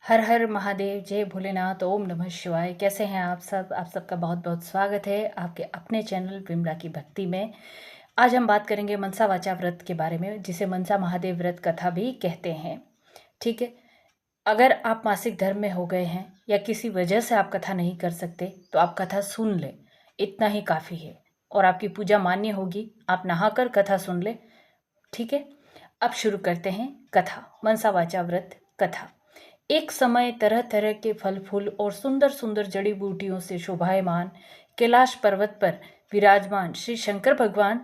हर हर महादेव, जय भोलेनाथ, ओम नमः शिवाय। कैसे हैं आप सब? आप सबका बहुत बहुत स्वागत है आपके अपने चैनल विमला की भक्ति में। आज हम बात करेंगे मनसा वाचा व्रत के बारे में, जिसे मनसा महादेव व्रत कथा भी कहते हैं। ठीक है। अगर आप मासिक धर्म में हो गए हैं या किसी वजह से आप कथा नहीं कर सकते तो आप कथा सुन लें, इतना ही काफ़ी है और आपकी पूजा मान्य होगी। आप नहाकर कथा सुन लें। ठीक है। अब शुरू करते हैं कथा। मनसा वाचा व्रत कथा। एक समय तरह तरह के फल फूल और सुंदर सुंदर जड़ी बूटियों से शोभायमान कैलाश पर्वत पर विराजमान श्री शंकर भगवान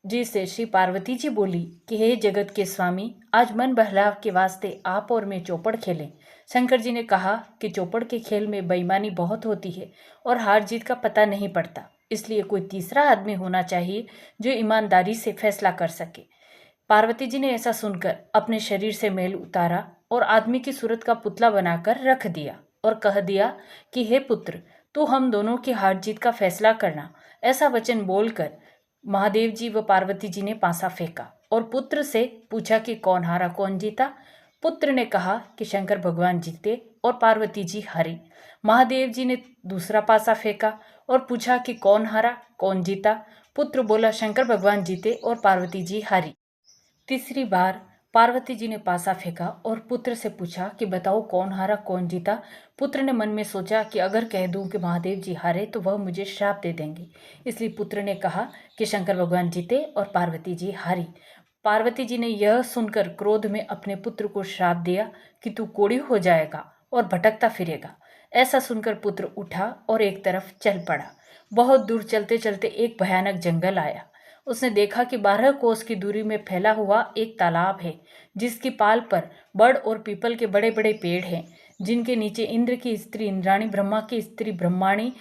जी से श्री पार्वती जी बोली कि हे जगत के स्वामी, आज मन बहलाव के वास्ते आप और मैं चौपड़ खेलें। शंकर जी ने कहा कि चौपड़ के खेल में बेईमानी बहुत होती है और हार जीत का पता नहीं पड़ता, इसलिए कोई तीसरा आदमी होना चाहिए जो ईमानदारी से फैसला कर सके। पार्वती जी ने ऐसा सुनकर अपने शरीर से मैल उतारा और आदमी की सूरत का पुतला बनाकर रख दिया और कह दिया कि हे पुत्र, तू हम दोनों की हार जीत का फैसला करना। ऐसा वचन बोलकर महादेव जी व पार्वती जी ने पासा फेंका और पुत्र से पूछा कि कौन हारा कौन जीता। पुत्र ने कहा कि शंकर भगवान जीते और पार्वती जी हारी। महादेव जी ने दूसरा पासा फेंका और पूछा कि कौन हारा कौन जीता। पुत्र बोला शंकर भगवान जीते और पार्वती जी हारी। तीसरी बार पार्वती जी ने पासा फेंका और पुत्र से पूछा कि बताओ कौन हारा कौन जीता। पुत्र ने मन में सोचा कि अगर कह दूं कि महादेव जी हारे तो वह मुझे श्राप दे देंगे, इसलिए पुत्र ने कहा कि शंकर भगवान जीते और पार्वती जी हारी। पार्वती जी ने यह सुनकर क्रोध में अपने पुत्र को श्राप दिया कि तू कोढ़ी हो जाएगा और भटकता फिरेगा। ऐसा सुनकर पुत्र उठा और एक तरफ चल पड़ा। बहुत दूर चलते चलते एक भयानक जंगल आया। उसने देखा कि 12 कोस की दूरी में फैला हुआ एक तालाब है, जिसकी पाल पर बड़ और पीपल के बड़े बड़े पेड़ हैं, जिनके नीचे इंद्र की स्त्री इंद्राणी, ब्रह्मा की स्त्री ब्रह्माणी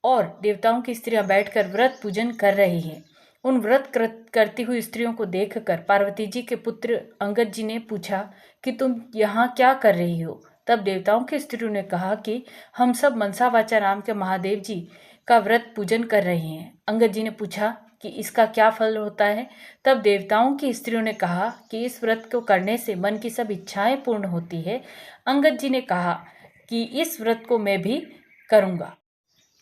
और देवताओं की स्त्रियां बैठकर व्रत पूजन कर रही हैं। उन व्रत करती हुई स्त्रियों को देखकर पार्वती जी के पुत्र अंगद जी ने पूछा कि तुम यहाँ क्या कर रही हो। तब देवताओं की स्त्रियों ने कहा कि हम सब मनसा वाचा नाम के महादेव जी का व्रत पूजन कर रहे हैं। अंगद जी ने पूछा कि इसका क्या फल होता है। तब देवताओं की स्त्रियों ने कहा कि इस व्रत को करने से मन की सब इच्छाएं पूर्ण होती है। अंगद जी ने कहा कि इस व्रत को मैं भी करूंगा।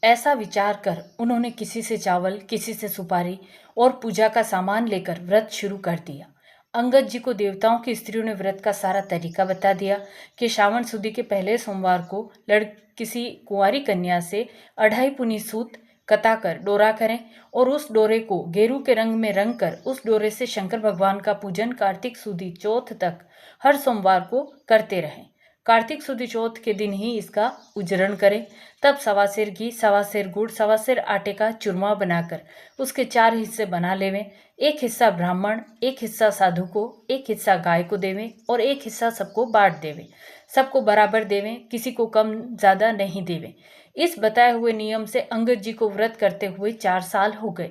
ऐसा विचार कर उन्होंने किसी से चावल, किसी से सुपारी और पूजा का सामान लेकर व्रत शुरू कर दिया। अंगद जी को देवताओं की स्त्रियों ने व्रत का सारा तरीका बता दिया कि श्रावण सुदी के पहले सोमवार को किसी कुंवारी कन्या से 2.5 पुनी सूत कताकर डोरा करें और उस डोरे को गेरू के रंग में रंग कर उस डोरे से शंकर भगवान का पूजन कार्तिक सुदी चौथ तक हर सोमवार को करते रहें। कार्तिक सुदी चौथ के दिन ही इसका उजरण करें। तब 1.25 सेर घी, 1.25 सेर गुड़, 1.25 सेर आटे का चूरमा बनाकर उसके 4 हिस्से बना लेवें। एक हिस्सा ब्राह्मण, एक हिस्सा साधु को, एक हिस्सा गाय को देवें और एक हिस्सा सबको बांट देवें। सबको बराबर देवें, किसी को कम ज़्यादा नहीं देवें। इस बताए हुए नियम से अंगद जी को व्रत करते हुए 4 साल हो गए।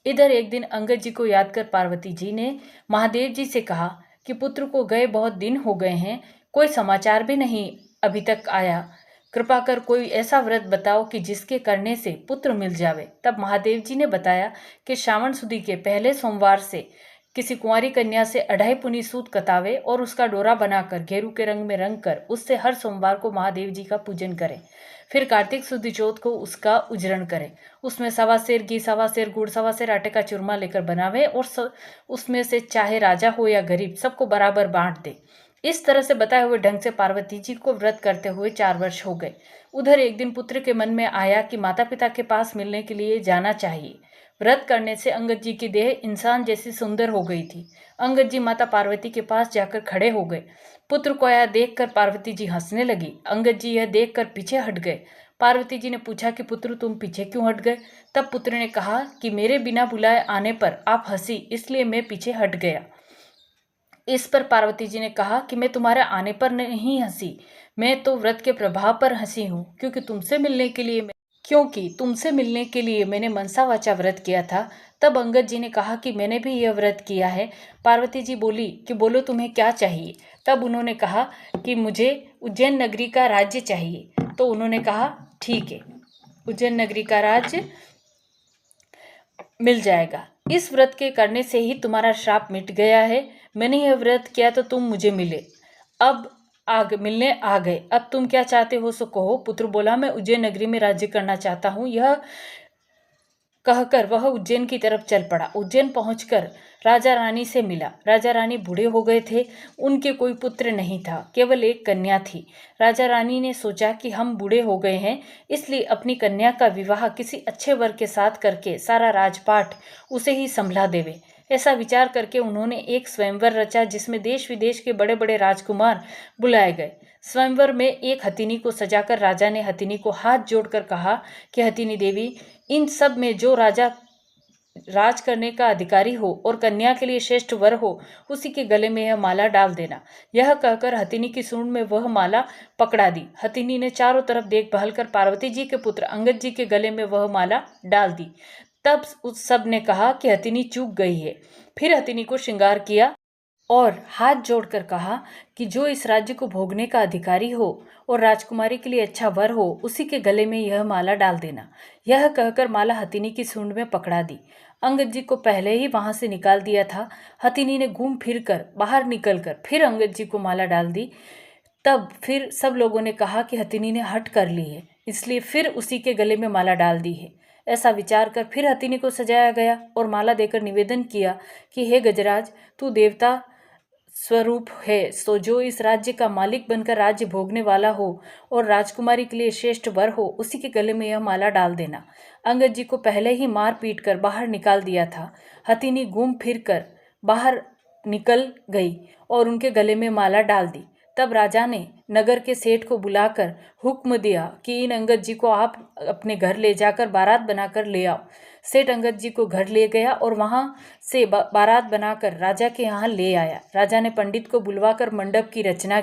इधर एक दिन अंगद जी को याद कर पार्वती जी ने महादेव जी से कहा कि पुत्र को गए बहुत दिन हो गए हैं, कोई समाचार भी नहीं अभी तक आया। कृपा कर कोई ऐसा व्रत बताओ कि जिसके करने से पुत्र मिल जावे। तब महादेव जी ने बताया कि श्रावण सुदी के पहले सोमवार से किसी कुंवारी कन्या से 2.5 पुनी सूत कतावे और उसका डोरा बनाकर गेरू के रंग में रंग कर उससे हर सोमवार को महादेव जी का पूजन करें। फिर कार्तिक सुदी चौथ को उसका उजरण करें। उसमें 1.25 सेर घी, 1.25 सेर गुड़, 1.25 सेर आटे का चूरमा लेकर बनावे और उसमें से चाहे राजा हो या गरीब सबको बराबर बांट दे। इस तरह से बताए हुए ढंग से पार्वती जी को व्रत करते हुए 4 वर्ष हो गए। उधर एक दिन पुत्र के मन में आया कि माता पिता के पास मिलने के लिए जाना चाहिए। व्रत करने से अंगद जी की देह इंसान जैसी सुंदर हो गई थी। अंगद जी माता पार्वती के पास जाकर खड़े हो गए। पुत्र को आया देखकर पार्वती जी हंसने लगी। अंगद जी यह देखकर पीछे हट गए। पार्वती जी ने पूछा कि पुत्र तुम पीछे क्यों हट गए। तब पुत्र ने कहा कि मेरे बिना बुलाए आने पर आप हंसी, इसलिए मैं पीछे हट गया। इस पर पार्वती जी ने कहा कि मैं तुम्हारे आने पर नहीं हंसी, मैं तो व्रत के प्रभाव पर हंसी हूँ, क्योंकि तुमसे मिलने के लिए मैंने मनसा वाचा व्रत किया था। तब अंगद जी ने कहा कि मैंने भी यह व्रत किया है। पार्वती जी बोली कि बोलो तुम्हें क्या चाहिए। तब उन्होंने कहा कि मुझे उज्जैन नगरी का राज्य चाहिए। तो उन्होंने कहा ठीक है, उज्जैन नगरी का राज्य मिल जाएगा। इस व्रत के करने से ही तुम्हारा श्राप मिट गया है। मैंने यह व्रत किया तो तुम मुझे मिले। अब मिलने आ गए। अब तुम क्या चाहते हो सो कहो। पुत्र बोला, मैं उज्जैन नगरी में राज्य करना चाहता हूँ। यह कहकर वह उज्जैन की तरफ चल पड़ा। उज्जैन पहुंचकर राजा रानी से मिला। राजा रानी बूढ़े हो गए थे, उनके कोई पुत्र नहीं था, केवल एक कन्या थी। राजा रानी ने सोचा कि हम बूढ़े हो गए हैं, इसलिए अपनी कन्या का विवाह किसी अच्छे वर के साथ करके सारा राजपाट उसे ही संभला देवे। ऐसा विचार करके उन्होंने एक स्वयंवर रचा, जिसमें देश विदेश के बड़े बड़े राजकुमार बुलाए गए। स्वयंवर में एक हथिनी को सजाकर राजा ने हथिनी को हाथ जोड़कर कहा कि हथिनी देवी, इन सब में जो राजा राज करने का अधिकारी हो और कन्या के लिए श्रेष्ठ वर हो, उसी के गले में यह माला डाल देना। यह कहकर हथिनी की सूंड में वह माला पकड़ा दी। हथिनी ने चारों तरफ देखभाल कर पार्वती जी के पुत्र अंगद जी के गले में वह माला डाल दी। तब उस सब ने कहा कि हथिनी चूक गई है। फिर हथिनी को श्रृंगार किया और हाथ जोड़कर कहा कि जो इस राज्य को भोगने का अधिकारी हो और राजकुमारी के लिए अच्छा वर हो, उसी के गले में यह माला डाल देना। यह कहकर माला हथिनी की सूंड में पकड़ा दी। अंगद जी को पहले ही वहां से निकाल दिया था। हथिनी ने घूम फिर कर बाहर निकलकर फिर अंगद जी को माला डाल दी। तब फिर सब लोगों ने कहा कि हथिनी ने हट कर ली है, इसलिए फिर उसी के गले में माला डाल दी है। ऐसा विचार कर फिर हथिनी को सजाया गया और माला देकर निवेदन किया कि हे गजराज, तू देवता स्वरूप है, सो जो इस राज्य का मालिक बनकर राज्य भोगने वाला हो और राजकुमारी के लिए श्रेष्ठ वर हो, उसी के गले में यह माला डाल देना। अंगद जी को पहले ही मार पीट कर बाहर निकाल दिया था। हथिनी घूम फिर कर बाहर निकल गई और उनके गले में माला डाल दी। तब राजा ने नगर के सेठ को बुलाकर हुक्म दिया कि इन अंगद जी को आप अपने घर ले जाकर बारात बनाकर ले आओ। सेठ अंगद जी को घर ले गया और वहां से बारात बनाकर राजा के यहाँ ले आया। राजा ने पंडित को बुलवाकर मंडप की रचना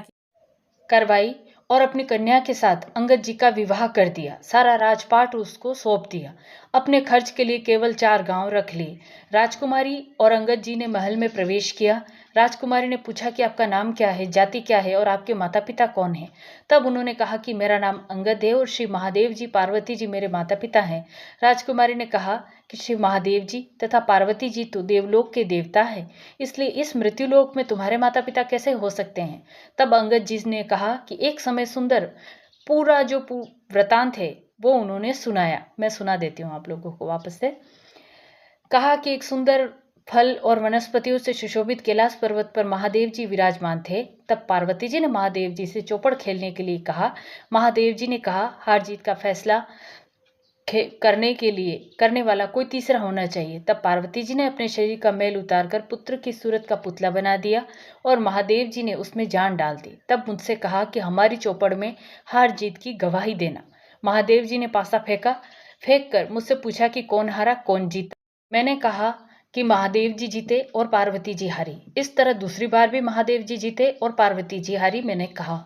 करवाई और अपनी कन्या के साथ अंगद जी का विवाह कर दिया। सारा राजपाट उसको सौंप दिया। अपने खर्च के लिए केवल 4 गांव रख लिए। राजकुमारी और अंगद जी ने महल में प्रवेश किया। राजकुमारी ने पूछा कि आपका नाम क्या है, जाति क्या है और आपके माता पिता कौन हैं। तब उन्होंने कहा कि मेरा नाम अंगद है और श्री महादेव जी पार्वती जी मेरे माता पिता हैं। राजकुमारी ने कहा कि श्री महादेव जी तथा पार्वती जी तो देवलोक के देवता है, इसलिए इस मृत्युलोक में तुम्हारे माता पिता कैसे हो सकते हैं। तब अंगद जी ने कहा कि एक समय सुंदर पूरा जो वृतांत है वो उन्होंने सुनाया। मैं सुना देती हूँ आप लोगों को वापस से। कहा कि एक सुंदर फल और वनस्पतियों से सुशोभित कैलाश पर्वत पर महादेव जी विराजमान थे। तब पार्वती जी ने महादेव जी से चौपड़ खेलने के लिए कहा। महादेव जी ने कहा, हार जीत का फैसला करने वाला कोई तीसरा होना चाहिए। तब पार्वती जी ने अपने शरीर का मैल उतारकर पुत्र की सूरत का पुतला बना दिया और महादेव जी ने उसमें जान डाल दी। तब मुझसे कहा कि हमारी चौपड़ में हार जीत की गवाही देना। महादेव जी ने पासा फेंक कर मुझसे पूछा कि कौन हारा कौन जीता। मैंने कहा कि महादेव जी जीते और पार्वती जी हारी। इस तरह दूसरी बार भी महादेव जी जीते और पार्वती जी हारी, मैंने कहा।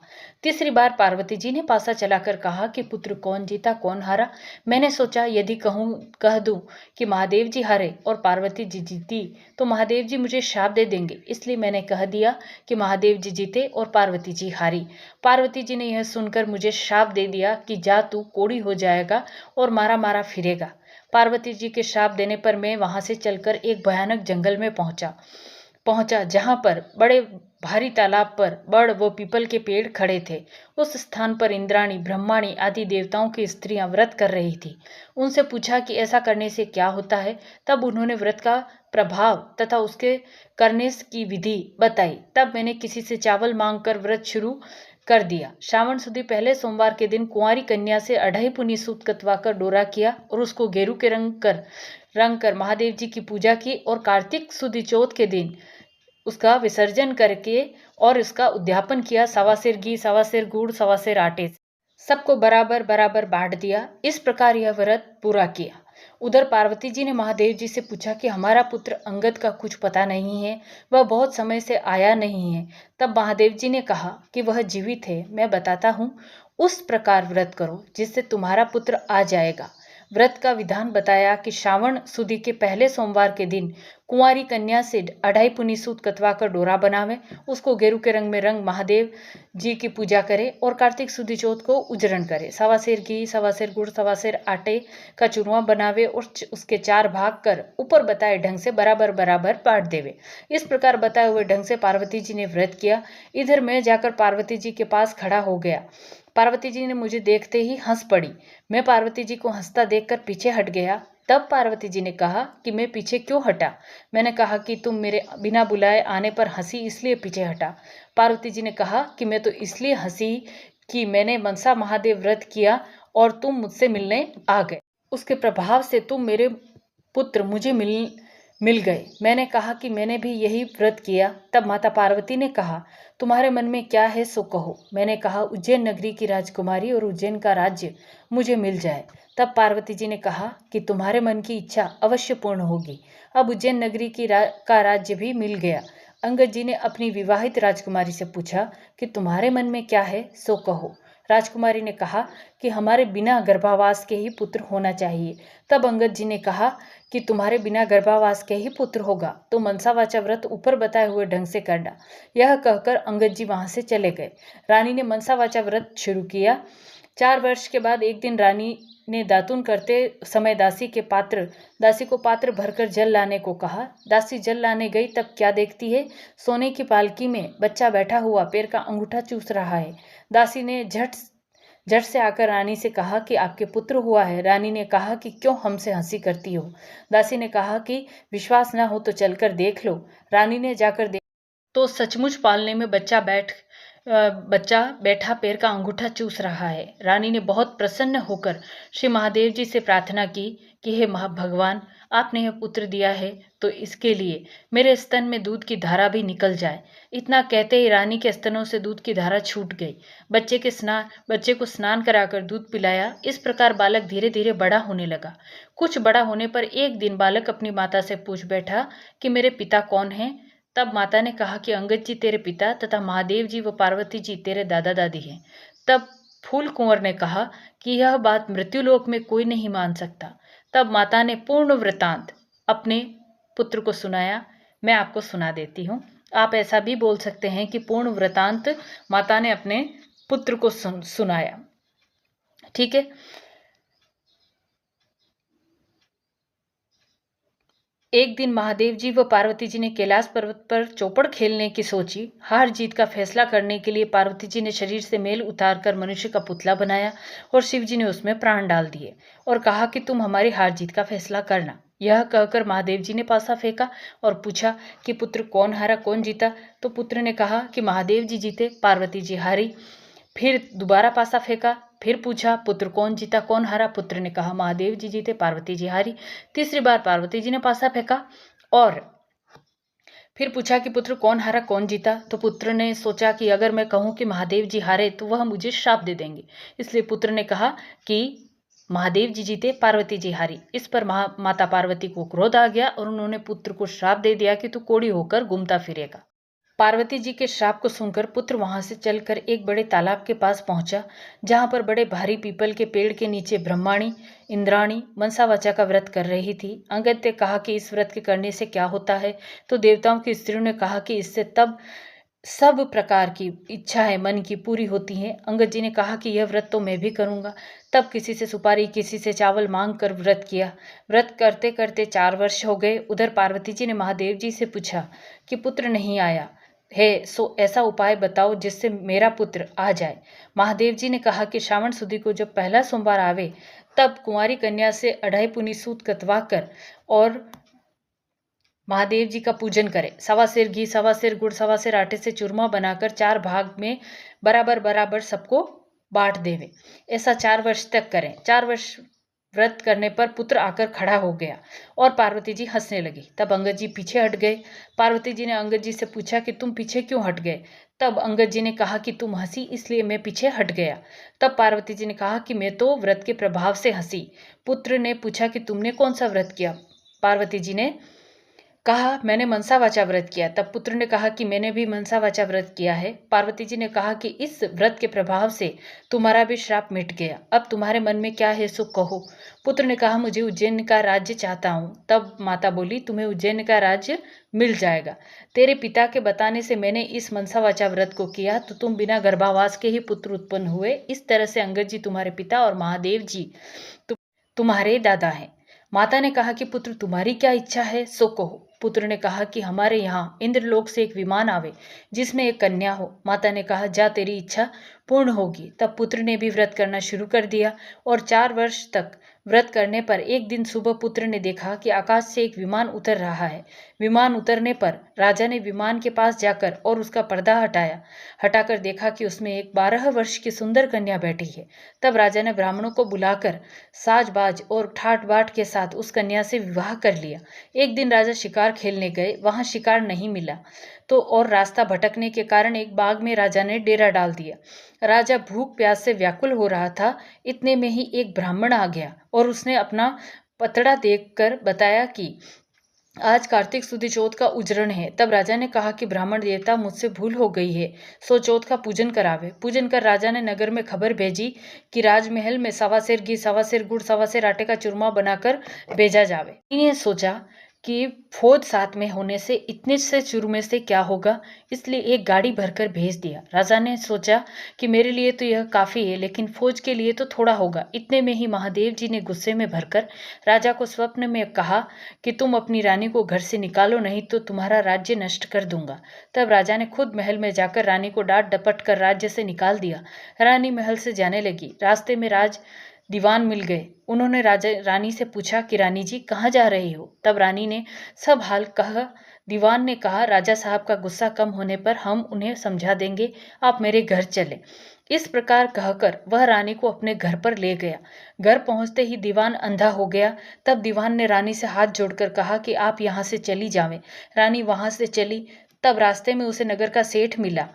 तीसरी बार पार्वती जी ने पासा चलाकर कहा कि पुत्र कौन जीता कौन हारा। मैंने सोचा यदि कह दूं कि महादेव जी हारे और पार्वती जी जीती तो महादेव जी मुझे श्राप दे देंगे, इसलिए मैंने कह दिया कि महादेव जी जीते और पार्वती जी हारी। पार्वती जी ने यह सुनकर मुझे श्राप दे दिया कि जा तू कोढ़ी हो जाएगा और मारा मारा फिरेगा। पार्वती जी के श्राप देने पर मैं वहां से चलकर एक भयानक जंगल में पहुंचा जहां पर बड़े भारी तालाब पर बड़ व पीपल के पेड़ खड़े थे। उस स्थान पर इंद्राणी, ब्रह्माणी आदि देवताओं की स्त्रियां व्रत कर रही थी। उनसे पूछा कि ऐसा करने से क्या होता है। तब उन्होंने व्रत का प्रभाव तथा उसके करने की विधि बताई। तब मैंने किसी से चावल मांगकर व्रत शुरू कर दिया। श्रावण सुदी पहले सोमवार के दिन कुंवारी कन्या से 2.5 पुनी सूत कतवा कर डोरा किया और उसको गेरू के रंग कर महादेव जी की पूजा की और कार्तिक सुदी चौथ के दिन उसका विसर्जन करके और उसका उद्यापन किया। 1.25 सेर घी, 1.25 सेर गुड़, 1.25 सेर आटे सबको बराबर बराबर बांट दिया। इस प्रकार यह व्रत पूरा किया। उधर पार्वती जी ने महादेव जी से पूछा कि हमारा पुत्र अंगद का कुछ पता नहीं है, वह बहुत समय से आया नहीं है। तब महादेव जी ने कहा कि वह जीवित है, मैं बताता हूँ। उस प्रकार व्रत करो जिससे तुम्हारा पुत्र आ जाएगा। व्रत का विधान बताया कि श्रावण सुदी के पहले सोमवार के दिन कुंवारी कन्या से 2.5 पुनी सूत कतवा कर डोरा बनावे, उसको गेरू के रंग में रंग महादेव जी की पूजा करे और कार्तिक सुदी चौथ को उजरण करे। 1.25 सेर घी, 1.25 सेर गुड़, 1.25 सेर आटे का चूरमा बनावे और उसके 4 भाग कर ऊपर बताए ढंग से बराबर बराबर बांट देवे। इस प्रकार बताए हुए ढंग से पार्वती जी ने व्रत किया। इधर मैं जाकर पार्वती जी के पास खड़ा हो गया। पार्वती जी ने मुझे देखते ही हंस पड़ी। मैं पार्वती जी को हंसता देखकर पीछे हट गया। तब पार्वती जी ने कहा कि मैं पीछे क्यों हटा। मैंने कहा कि तुम मेरे बिना बुलाए आने पर हंसी, इसलिए पीछे हटा। पार्वती जी ने कहा कि मैं तो इसलिए हंसी कि मैंने मनसा महादेव व्रत किया और तुम मुझसे मिलने आ गए। उसके प्रभाव से तुम मेरे पुत्र मुझे मिल गए। मैंने कहा कि मैंने भी यही व्रत किया। तब माता पार्वती ने कहा, तुम्हारे मन में क्या है सो कहो। मैंने कहा, उज्जैन नगरी की राजकुमारी और उज्जैन का राज्य मुझे मिल जाए। तब पार्वती जी ने कहा कि तुम्हारे मन की इच्छा अवश्य पूर्ण होगी। अब उज्जैन नगरी का राज्य भी मिल गया। अंगद जी ने अपनी विवाहित राजकुमारी से पूछा कि तुम्हारे मन में क्या है सो कहो। राजकुमारी ने कहा कि हमारे बिना गर्भावास के ही पुत्र होना चाहिए। तब अंगद जी ने कहा कि तुम्हारे बिना गर्भावास के ही पुत्र होगा तो मनसा वाचा व्रत ऊपर बताए हुए ढंग से करना। यह कहकर अंगद जी वहां से चले गए। रानी ने मनसा वाचा व्रत शुरू किया। 4 वर्ष के बाद एक दिन रानी ने दातुन करते समय दासी को पात्र भरकर जल लाने को कहा। दासी जल लाने गई तब क्या देखती है, सोने की पालकी में बच्चा बैठा हुआ पैर का अंगूठा चूस रहा है। दासी ने झट से आकर रानी से कहा कि आपके पुत्र हुआ है। रानी ने कहा कि क्यों हमसे हंसी करती हो। दासी ने कहा कि विश्वास न हो तो चलकर देख लो। रानी ने जाकर देख तो सचमुच पालने में बच्चा बैठा पैर का अंगूठा चूस रहा है। रानी ने बहुत प्रसन्न होकर श्री महादेव जी से प्रार्थना की कि हे भगवान, आपने यह पुत्र दिया है तो इसके लिए मेरे स्तन में दूध की धारा भी निकल जाए। इतना कहते ही रानी के स्तनों से दूध की धारा छूट गई। बच्चे को स्नान कराकर दूध पिलाया। इस प्रकार बालक धीरे धीरे बड़ा होने लगा। कुछ बड़ा होने पर एक दिन बालक अपनी माता से पूछ बैठा कि मेरे पिता कौन हैं। तब माता ने कहा कि अंगद जी तेरे पिता तथा महादेव जी व पार्वती जी तेरे दादा दादी हैं। तब फूल कुंवर ने कहा कि यह बात मृत्युलोक में कोई नहीं मान सकता। तब माता ने पूर्ण वृतांत अपने पुत्र को सुनाया। मैं आपको सुना देती हूँ। आप ऐसा भी बोल सकते हैं कि पूर्ण वृतांत माता ने अपने पुत्र को सुनाया। ठीक है। एक दिन महादेव जी व पार्वती जी ने कैलाश पर्वत पर चौपड़ खेलने की सोची। हार जीत का फैसला करने के लिए पार्वती जी ने शरीर से मेल उतारकर मनुष्य का पुतला बनाया और शिव जी ने उसमें प्राण डाल दिए और कहा कि तुम हमारी हार जीत का फैसला करना। यह कहकर महादेव जी ने पासा फेंका और पूछा कि पुत्र कौन हारा कौन जीता। तो पुत्र ने कहा कि महादेव जी जीते, पार्वती जी हारी। फिर दोबारा पासा फेंका। फिर पूछा पुत्र कौन जीता कौन हारा। पुत्र ने कहा महादेव जी जीते, पार्वती जी हारी। तीसरी बार पार्वती जी ने पासा फेंका और फिर पूछा कि पुत्र कौन हारा कौन जीता। तो पुत्र ने सोचा कि अगर मैं कहूं कि महादेव जी हारे तो वह मुझे श्राप दे देंगे, इसलिए पुत्र ने कहा कि महादेव जी जीते, पार्वती जी हारी। इस पर माता पार्वती को क्रोध आ गया और उन्होंने पुत्र को श्राप दे दिया कि तू कोढ़ी होकर घूमता फिरेगा। पार्वती जी के श्राप को सुनकर पुत्र वहां से चलकर एक बड़े तालाब के पास पहुंचा, जहां पर बड़े भारी पीपल के पेड़ के नीचे ब्रह्माणी इंद्राणी मनसा वाचा का व्रत कर रही थी। अंगद ने कहा कि इस व्रत के करने से क्या होता है। तो देवताओं की स्त्रियों ने कहा कि इससे तब सब प्रकार की इच्छाएं मन की पूरी होती हैं। अंगद जी ने कहा कि यह व्रत तो मैं भी करूंगा। तब किसी से सुपारी किसी से चावल मांग कर व्रत किया। व्रत करते करते 4 वर्ष हो गए। उधर पार्वती जी ने महादेव जी से पूछा कि पुत्र नहीं आया है सो ऐसा उपाय बताओ जिससे मेरा पुत्र आ जाए। महादेव जी ने कहा कि श्रावण सुदी को जब पहला सोमवार आवे तब कुंवारी कन्या से 2.5 पुनी सूत कतवा कर और महादेव जी का पूजन करें। 1.25 सेर घी, 1.25 सेर गुड़, 1.25 सेर आटे से चूरमा बनाकर 4 भाग में बराबर बराबर सबको बांट देवे। ऐसा 4 वर्ष तक करें। 4 वर्ष व्रत करने पर पुत्र आकर खड़ा हो गया और पार्वती जी हंसने लगी। तब अंगद जी पीछे हट गए। पार्वती जी ने अंगद जी से पूछा कि तुम पीछे क्यों हट गए। तब अंगद जी ने कहा कि तुम हंसी इसलिए मैं पीछे हट गया। तब पार्वती जी ने कहा कि मैं तो व्रत के प्रभाव से हंसी। पुत्र ने पूछा कि तुमने कौन सा व्रत किया। पार्वती जी ने कहा, मैंने मनसा वाचा व्रत किया। तब पुत्र ने कहा कि मैंने भी मनसा वाचा व्रत किया है। पार्वती जी ने कहा कि इस व्रत के प्रभाव से तुम्हारा भी श्राप मिट गया। अब तुम्हारे मन में क्या है सो कहो। पुत्र ने कहा, मुझे उज्जैन का राज्य चाहता हूँ। तब माता बोली, तुम्हें उज्जैन का राज्य मिल जाएगा। तेरे पिता के बताने से मैंने इस मनसा वाचा व्रत को किया, तो तुम बिना गर्भावास के ही पुत्र उत्पन्न हुए। इस तरह से अंगद जी तुम्हारे पिता और महादेव जी तुम्हारे दादा हैं। माता ने कहा कि पुत्र तुम्हारी क्या इच्छा है सो कहो। पुत्र ने कहा कि हमारे यहाँ इंद्रलोक से एक विमान आवे जिसमें एक कन्या हो। माता ने कहा, जा तेरी इच्छा पूर्ण होगी। तब पुत्र ने भी व्रत करना शुरू कर दिया और 4 वर्ष तक व्रत करने पर एक दिन सुबह पुत्र ने देखा कि आकाश से एक विमान उतर रहा है। विमान उतरने पर राजा ने विमान के पास जाकर और उसका पर्दा हटाकर देखा कि उसमें एक 12 वर्ष की सुंदर कन्या बैठी है। तब राजा ने ब्राह्मणों को बुलाकर साज-बाज और ठाट-बाट के साथ उस कन्या से विवाह कर लिया। एक दिन राजा शिकार खेलने गए, वहां शिकार नहीं मिला तो और रास्ता भटकने के कारण एक बाग में राजा ने डेरा डाल दिया। राजा भूख प्यास से व्याकुल हो रहा था। इतने में ही एक ब्राह्मण आ गया और उसने अपना पतड़ा देखकर बताया कि आज कार्तिक सुदी चौथ का उजरण है। तब राजा ने कहा कि ब्राह्मण देवता, मुझसे भूल हो गई है, सो चौथ का पूजन करावे। पूजन कर राजा ने नगर में खबर भेजी कि राजमहल में 1.25 सेर घी, 1.25 सेर गुड़, 1.25 सेर आटे का चूरमा बनाकर भेजा जावे। इन्हें सोचा कि फौज साथ में होने से इतने से चूरमे से क्या होगा, इसलिए एक गाड़ी भरकर भेज दिया। राजा ने सोचा कि मेरे लिए तो यह काफ़ी है, लेकिन फौज के लिए तो थोड़ा होगा। इतने में ही महादेव जी ने गुस्से में भरकर राजा को स्वप्न में कहा कि तुम अपनी रानी को घर से निकालो, नहीं तो तुम्हारा राज्य नष्ट कर दूंगा। तब राजा ने खुद महल में जाकर रानी को डांट डपट कर राज्य से निकाल दिया। रानी महल से जाने लगी। रास्ते में राज दीवान मिल गए। उन्होंने रानी से पूछा कि रानी जी कहाँ जा रही हो। तब रानी ने सब हाल कहा। दीवान ने कहा, राजा साहब का गुस्सा कम होने पर हम उन्हें समझा देंगे, आप मेरे घर चले। इस प्रकार कहकर वह रानी को अपने घर पर ले गया। घर पहुंचते ही दीवान अंधा हो गया। तब दीवान ने रानी से हाथ जोड़कर कहा कि आप यहाँ से चली जावें। रानी वहां से चली। तब रास्ते में उसे नगर का सेठ मिला।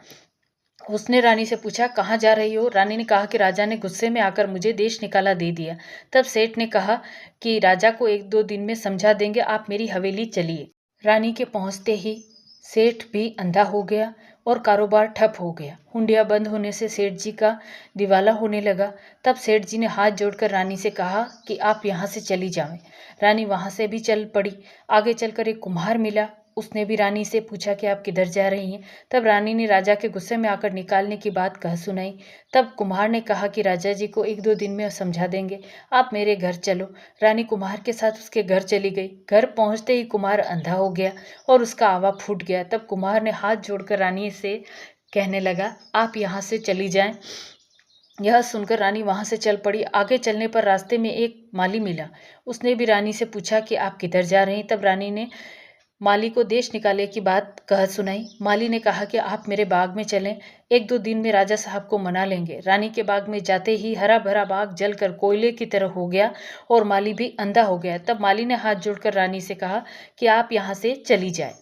उसने रानी से पूछा, कहाँ जा रही हो। रानी ने कहा कि राजा ने गुस्से में आकर मुझे देश निकाला दे दिया। तब सेठ ने कहा कि राजा को 1-2 दिन में समझा देंगे, आप मेरी हवेली चलिए। रानी के पहुंचते ही सेठ भी अंधा हो गया और कारोबार ठप हो गया। हुंडिया बंद होने से सेठ जी का दिवाला होने लगा। तब सेठ जी ने हाथ जोड़कर रानी से कहा कि आप यहाँ से चली जाएं। रानी वहाँ से भी चल पड़ी। आगे चलकर एक कुम्हार मिला। उसने भी रानी से पूछा कि आप किधर जा रही हैं। तब रानी ने राजा के गुस्से में आकर निकालने की बात कह सुनाई। तब कुम्हार ने कहा कि राजा जी को 1-2 दिन में समझा देंगे, आप मेरे घर चलो। रानी कुम्हार के साथ उसके घर चली गई। घर पहुंचते ही कुम्हार अंधा हो गया और उसका आवा फूट गया। तब कुम्हार ने हाथ जोड़कर रानी से कहने लगा, आप यहाँ से चली जाएं। यह सुनकर रानी वहां से चल पड़ी। आगे चलने पर रास्ते में एक माली मिला। उसने भी रानी से पूछा कि आप किधर जा रही हैं। तब रानी ने माली को देश निकाले की बात कह सुनाई। माली ने कहा कि आप मेरे बाग में चलें, 1-2 दिन में राजा साहब को मना लेंगे। रानी के बाग में जाते ही हरा भरा बाग जलकर कोयले की तरह हो गया और माली भी अंधा हो गया। तब माली ने हाथ जोड़कर रानी से कहा कि आप यहाँ से चली जाए।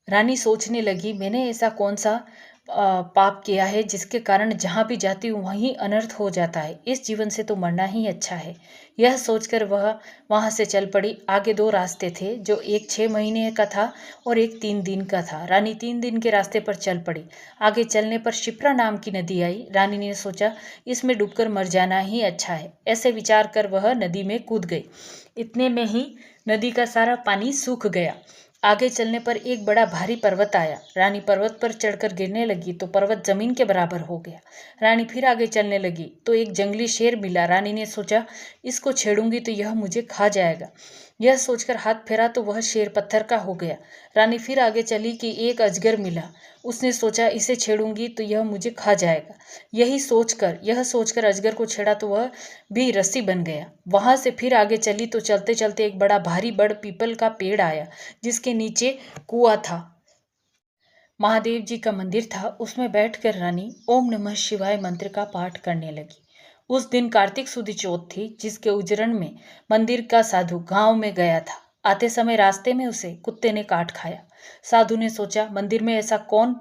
रानी सोचने लगी, मैंने ऐसा कौन सा पाप किया है जिसके कारण जहाँ भी जाती हूँ वहीं अनर्थ हो जाता है। इस जीवन से तो मरना ही अच्छा है। यह सोचकर वह वहाँ से चल पड़ी। आगे 2 रास्ते थे, जो एक 6 महीने का था और एक 3 दिन का था। रानी 3 दिन के रास्ते पर चल पड़ी। आगे चलने पर शिप्रा नाम की नदी आई। रानी ने सोचा, इसमें डूबकर मर जाना ही अच्छा है। ऐसे विचार कर वह नदी में कूद गई। इतने में ही नदी का सारा पानी सूख गया। आगे चलने पर एक बड़ा भारी पर्वत आया। रानी पर्वत पर चढ़कर गिरने लगी तो पर्वत जमीन के बराबर हो गया। रानी फिर आगे चलने लगी तो एक जंगली शेर मिला। रानी ने सोचा, इसको छेड़ूंगी तो यह मुझे खा जाएगा। यह सोचकर हाथ फेरा तो वह शेर पत्थर का हो गया। रानी फिर आगे चली कि एक अजगर मिला। उसने सोचा, इसे छेड़ूंगी तो यह मुझे खा जाएगा। यह सोचकर अजगर को छेड़ा तो वह भी रस्सी बन गया। वहां से फिर आगे चली तो चलते चलते एक बड़ा भारी बड़ पीपल का पेड़ आया, जिसके नीचे कुआं था। महादेव जी का मंदिर था। उसमें बैठकर रानी ओम नमः शिवाय मंत्र का पाठ करने लगी। उस दिन कार्तिक सुदी चौथ थी, जिसके उजरण में मंदिर का साधु गांव में गया था। आते समय रास्ते में उसे कुत्ते ने काट खाया। साधु ने सोचा, मंदिर में ऐसा कौन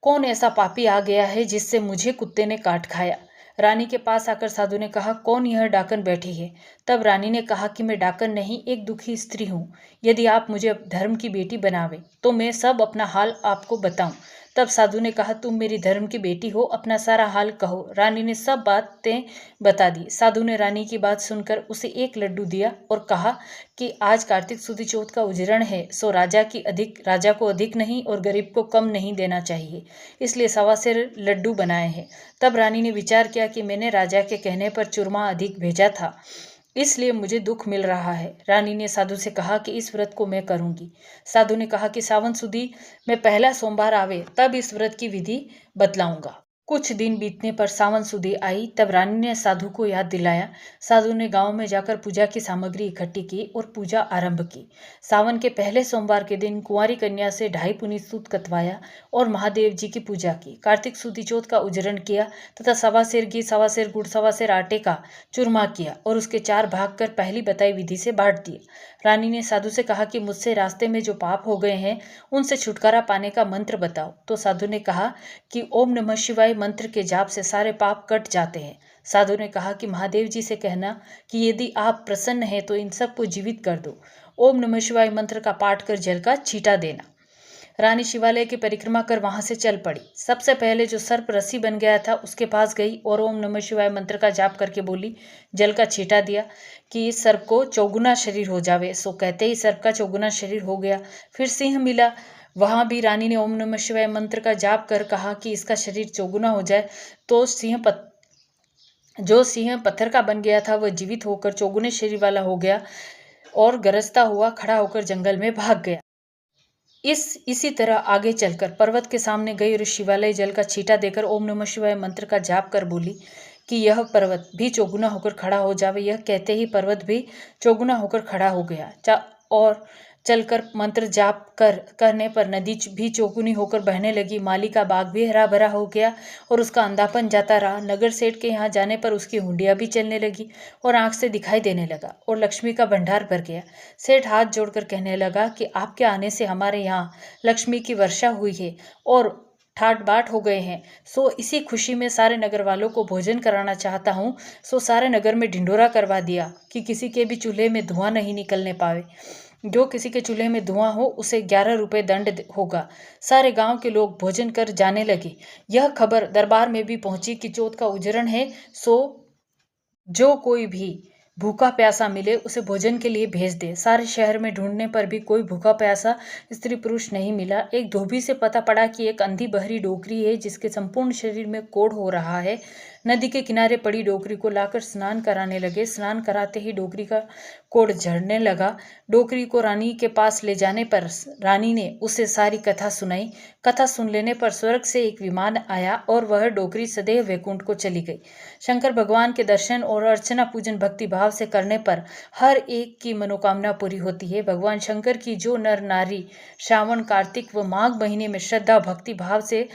कौन ऐसा पापी आ गया है जिससे मुझे कुत्ते ने काट खाया। रानी के पास आकर साधु ने कहा, कौन यह डाकन बैठी है? तब रानी ने कहा कि मैं डाकन नहीं, एक दुखी स्त्री हूँ। यदि आप मुझे धर्म की बेटी बनावे तो मैं सब अपना हाल आपको बताऊं। तब साधु ने कहा, तुम मेरी धर्म की बेटी हो, अपना सारा हाल कहो। रानी ने सब बातें बता दी। साधु ने रानी की बात सुनकर उसे एक लड्डू दिया और कहा कि आज कार्तिक सुदी चौथ का उजरण है, सो राजा को अधिक नहीं और गरीब को कम नहीं देना चाहिए, इसलिए 1.25 लड्डू बनाए हैं। तब रानी ने विचार किया कि मैंने राजा के कहने पर चूरमा अधिक भेजा था, इसलिए मुझे दुख मिल रहा है। रानी ने साधु से कहा कि इस व्रत को मैं करूंगी। साधु ने कहा कि सावन सुदी में पहला सोमवार आवे तब इस व्रत की विधि बतलाऊंगा। कुछ दिन बीतने पर सावन सुदी आई। तब रानी ने साधु को याद दिलाया। साधु ने गांव में जाकर पूजा की सामग्री इकट्ठी की और पूजा आरंभ की। सावन के पहले सोमवार के दिन कुंवारी कन्या से 2.5 पुनी सूत कतवाया और महादेव जी की पूजा की। कार्तिक सुदी चौथ का उजरण किया तथा 1.25 घी, 1.25 गुड़, 1.25 आटे का चूरमा किया और उसके 4 भाग कर पहली बताई विधि से बांट दिए। रानी ने साधु से कहा कि मुझसे रास्ते में जो पाप हो गए हैं उनसे छुटकारा पाने का मंत्र बताओ। तो साधु ने कहा कि ओम नमः शिवाय मंत्र के जाप से सारे पाप कट जाते हैं। साधु ने कहा कि महादेव जी से कहना कि यदि आप प्रसन्न हैं तो इन सबको जीवित कर दो। ओम नमः शिवाय मंत्र का पाठ कर जल का छींटा देना। रानी शिवालय की परिक्रमा कर वहां से चल पड़ी। सबसे पहले जो सर्प रस्सी बन गया था उसके पास गई और ओम नमः शिवाय मंत्र का जाप करके बोली, जल का छींटा दिया कि इस सर्प को चौगुना शरीर हो जावे। सो कहते ही सर्प का चौगुना शरीर हो गया। फिर सिंह मिला, वहां भी रानी ने ओम नमः शिवाय मंत्र का जाप कर कहा कि इसका शरीर चौगुना हो जाए। तो जो सिंह पत्थर का बन गया था वह जीवित होकर चौगुने शरीर वाला हो गया और गरजता हुआ खड़ा होकर जंगल में भाग गया। इसी तरह आगे चलकर पर्वत के सामने गई और शिवालय जल का छींटा देकर ओम नमः शिवाय मंत्र का जाप कर बोली कि यह पर्वत भी चौगुना होकर खड़ा हो जावे। यह कहते ही पर्वत भी चौगुना होकर खड़ा हो गया और चलकर मंत्र जाप करने पर नदी भी चौगुनी होकर बहने लगी। माली का बाग भी हरा भरा हो गया और उसका अंधापन जाता रहा। नगर सेठ के यहाँ जाने पर उसकी हुंडिया भी चलने लगी और आंख से दिखाई देने लगा और लक्ष्मी का भंडार भर गया। सेठ हाथ जोड़कर कहने लगा कि आपके आने से हमारे यहाँ लक्ष्मी की वर्षा हुई है और ठाट बाट हो गए हैं। सो इसी खुशी में सारे नगर वालों को भोजन कराना चाहता हूँ। सो सारे नगर में ढिंडोरा करवा दिया कि किसी के भी चूल्हे में धुआं नहीं निकलने पावे। जो किसी के चूल्हे में धुआं हो उसे 11 रुपये दंड होगा। सारे गांव के लोग भोजन कर जाने लगे। यह खबर दरबार में भी पहुंची कि चौथ का उजरण है, सो जो कोई भी भूखा प्यासा मिले उसे भोजन के लिए भेज दे। सारे शहर में ढूंढने पर भी कोई भूखा प्यासा स्त्री पुरुष नहीं मिला। एक धोबी से पता पड़ा कि एक अंधी बहरी डोकरी है जिसके संपूर्ण शरीर में कोढ़ हो रहा है। नदी के किनारे पड़ी डोकरी को लाकर स्नान कराने लगे। स्नान कराते ही डोकरी का कोढ़ झड़ने लगा। डोकरी को रानी के पास ले जाने पर रानी ने उसे सारी कथा सुनाई। कथा सुन लेने पर स्वर्ग से एक विमान आया और वह डोकरी सदैव वैकुंठ को चली गई। शंकर भगवान के दर्शन और अर्चना पूजन भक्ति भाव से करने पर हर एक की मनोकामना पूरी होती है। भगवान शंकर की जो नर नारी श्रावण, कार्तिक व माघ महीने में श्रद्धा भक्ति भाव से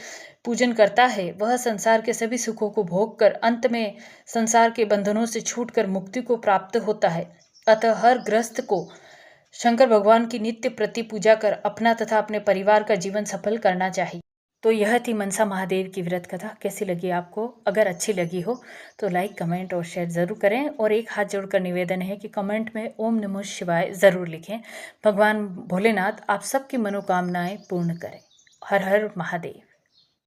पूजन करता है वह संसार के सभी सुखों को भोग कर अंत में संसार के बंधनों से छूटकर मुक्ति को प्राप्त होता है। अतः हर गृहस्थ को शंकर भगवान की नित्य प्रति पूजा कर अपना तथा अपने परिवार का जीवन सफल करना चाहिए। तो यह थी मनसा महादेव की व्रत कथा। कैसी लगी आपको? अगर अच्छी लगी हो तो लाइक, कमेंट और शेयर ज़रूर करें और एक हाथ जोड़कर निवेदन है कि कमेंट में ओम नमः शिवाय ज़रूर लिखें। भगवान भोलेनाथ आप सबकी मनोकामनाएं पूर्ण करें। हर हर महादेव।